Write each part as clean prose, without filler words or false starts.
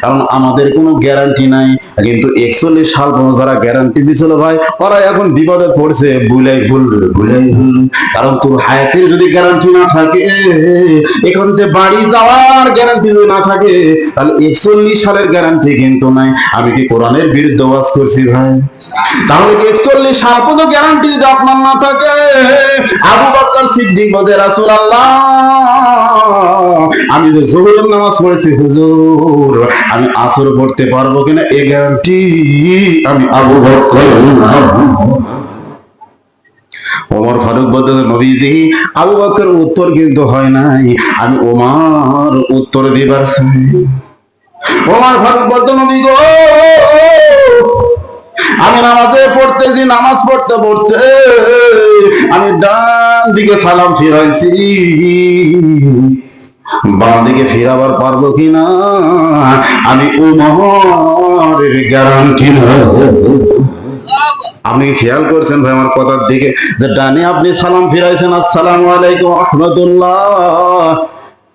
কারণ আমাদের কোনো গ্যারান্টি নাই। কিন্তু 41 সাল পর্যন্ত যারা গ্যারান্টি দিছিল ভাই, ওরা এখন বিপদে পড়ছে, ভুলে কারণ তোর হায়াতের যদি গ্যারান্টি না থাকে, এখান থেকে বাড়ি যাওয়ার গ্যারান্টি যদি না থাকে, তাহলে 41 সালের গ্যারান্টি কিন্তু নাই। আমি কি কোরআনের বিরুদ্ধে ওয়াজ করছি ভাই? তাহলে কি 41 সাল পর্যন্ত গ্যারান্টি যদি আপনার না থাকে, আবু বকর সিদ্দিক বলে রাসূলুল্লাহ, আমি যে জোহরের নামাজ পড়েছি হুজুর, আমি আসর পড়তে পারবো কিনা এই গ্যারান্টি আমি আবু বকর। ওমর ফারুক বলতে, নবীজি আবু বকর উত্তর কিন্তু হয় নাই, আমি ওমর উত্তর দিবার চাই। ওমর ফারুক বলতে, নবী গো, আমি নামাজ পড়তে পড়তে আমি ডান দিকে সালাম ফিরাইছি, বাম দিকে ফিরাবার পারবো কিনা আমি ওমরের গ্যারান্টি না। আপনি খেয়াল করছেন ভাই আমার কথার দিকে, যে ডানে আপনি সালাম ফিরাইছেন আসসালামু আলাইকুম রাহমাতুল্লাহ,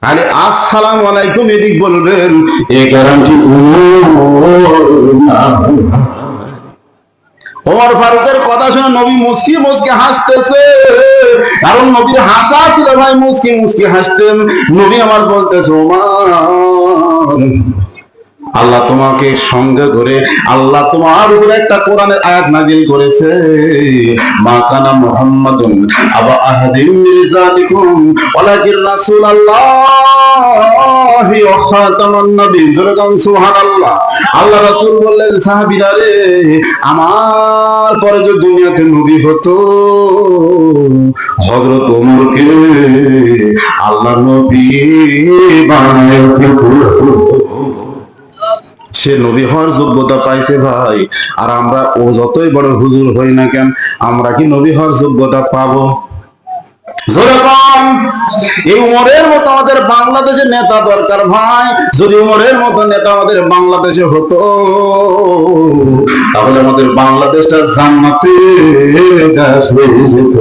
আরে আসসালামু আলাইকুম এদিক বলবেন, এই গ্যারান্টি ওমর ফারুকের কথা শুনে নবী মুস্কি মুস্কি হাসতেছে, কারণ নবীর হাসা ছিল ভাই, মুস্কি মুস্কি হাসতেন। নবী আমার বলতেছে, ওমর, আল্লাহ তোমাকে সঙ্গে করে আল্লাহ তোমার উপরে একটা কোরআনের আয়াত নাজিল করেছে, মা কানা মুহাম্মাদুন আবা আহাদিম মিন রিজালিকুম ওয়ালাকিন রাসূলুল্লাহি ওয়া খাতামান নবিয়্যিন। সুবহানাল্লাহ। আল্লাহ রাসূল বললেন, সাহাবীরা রে, আমার পরে যে দুনিয়াতে নবী হতো, হযরত ওমরকে আল্লাহ নবী বানায় দিত। সে নবী হওয়ার যোগ্যতা পাইছে ভাই। আর আমরা ও যতই বড় হুজুর হই না কেন, আমরা কি নবী হওয়ার যোগ্যতা পাবো? যেরকম এই উমরের মতো আমাদের বাংলাদেশে নেতা দরকার ভাই। যদি উমরের মতো নেতা আমাদের বাংলাদেশে হতো, তাহলে আমাদের বাংলাদেশটা জান্নাতের দেশ হয়ে যেত।